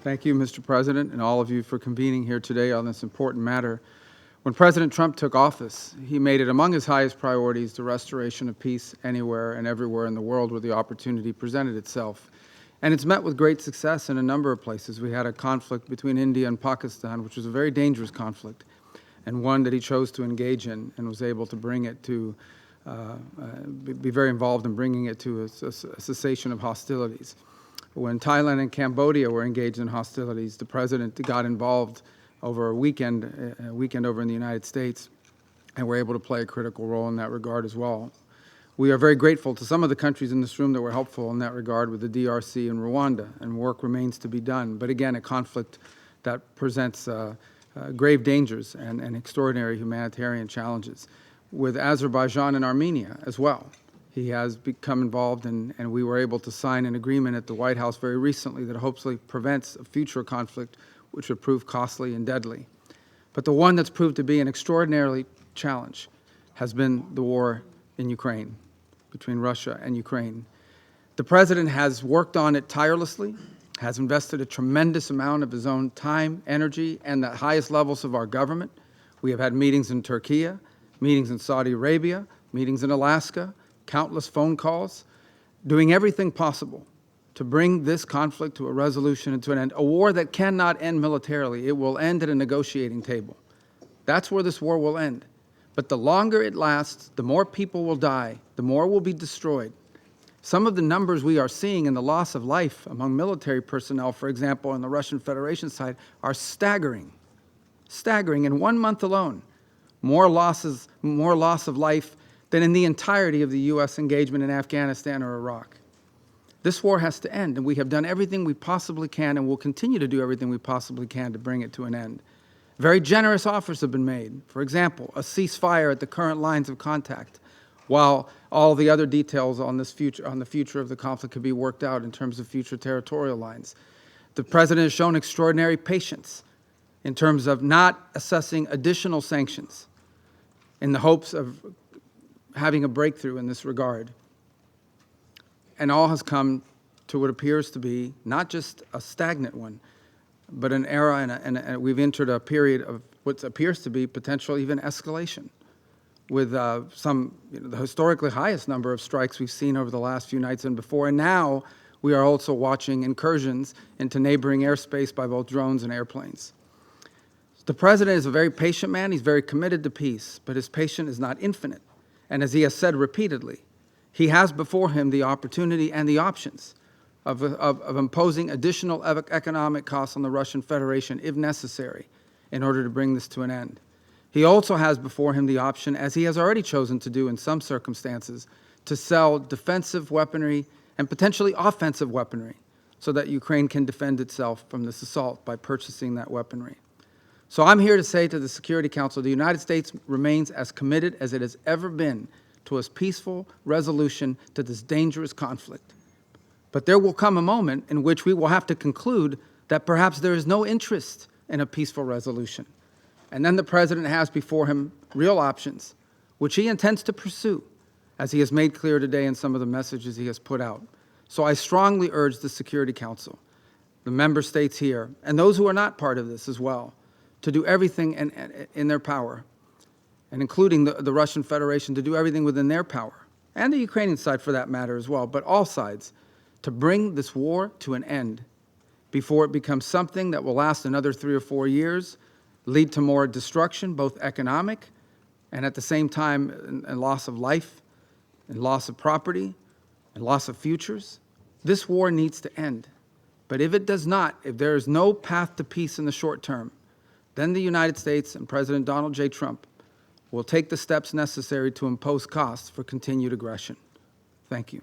Thank you, Mr. President, and all of you for convening here today on this important matter. When President Trump took office, he made it among his highest priorities the restoration of peace anywhere and everywhere in the world where the opportunity presented itself. And it's met with great success in a number of places. We had a conflict between India and Pakistan, which was a very dangerous conflict, and one that he chose to engage in and was able to bring it to, be very involved in bringing it to a cessation of hostilities. When Thailand and Cambodia were engaged in hostilities, the president got involved over a weekend over in the United States, and were able to play a critical role in that regard as well. We are very grateful to some of the countries in this room that were helpful in that regard with the DRC and Rwanda, and work remains to be done. But again, a conflict that presents grave dangers and extraordinary humanitarian challenges. With Azerbaijan and Armenia as well. He has become involved, and we were able to sign an agreement at the White House very recently that hopefully prevents a future conflict which would prove costly and deadly. But the one that's proved to be an extraordinary challenge has been the war in Ukraine, between Russia and Ukraine. The President has worked on it tirelessly, has invested a tremendous amount of his own time, energy, and the highest levels of our government. We have had meetings in Turkey, meetings in Saudi Arabia, meetings in Alaska, countless phone calls, doing everything possible to bring this conflict to a resolution and to an end. A war that cannot end militarily. It will end at a negotiating table. That's where this war will end. But the longer it lasts, the more people will die, the more will be destroyed. Some of the numbers we are seeing in the loss of life among military personnel, for example, on the Russian Federation side, are staggering. Staggering. In 1 month alone, more loss of life than in the entirety of the U.S. engagement in Afghanistan or Iraq. This war has to end, and we have done everything we possibly can and will continue to do everything we possibly can to bring it to an end. Very generous offers have been made. For example, a ceasefire at the current lines of contact, while all the other details on the future of the conflict could be worked out in terms of future territorial lines. The President has shown extraordinary patience in terms of not assessing additional sanctions in the hopes of having a breakthrough in this regard. And all has come to what appears to be not just a stagnant one, but an era, and we've entered a period of what appears to be potential even escalation, with the historically highest number of strikes we've seen over the last few nights and before. And now we are also watching incursions into neighboring airspace by both drones and airplanes. The President is a very patient man. He's very committed to peace, but his patience is not infinite. And as he has said repeatedly, he has before him the opportunity and the options of imposing additional economic costs on the Russian Federation if necessary in order to bring this to an end. He also has before him the option, as he has already chosen to do in some circumstances, to sell defensive weaponry and potentially offensive weaponry so that Ukraine can defend itself from this assault by purchasing that weaponry. So I'm here to say to the Security Council, the United States remains as committed as it has ever been to a peaceful resolution to this dangerous conflict. But there will come a moment in which we will have to conclude that perhaps there is no interest in a peaceful resolution. And then the President has before him real options, which he intends to pursue, as he has made clear today in some of the messages he has put out. So I strongly urge the Security Council, the member states here, and those who are not part of this as well, to do everything in their power, and including the Russian Federation, to do everything within their power, and the Ukrainian side for that matter as well, but all sides, to bring this war to an end before it becomes something that will last another 3 or 4 years, lead to more destruction, both economic and at the same time and loss of life and loss of property and loss of futures. This war needs to end. But if it does not, if there is no path to peace in the short term, then the United States and President Donald J. Trump will take the steps necessary to impose costs for continued aggression. Thank you.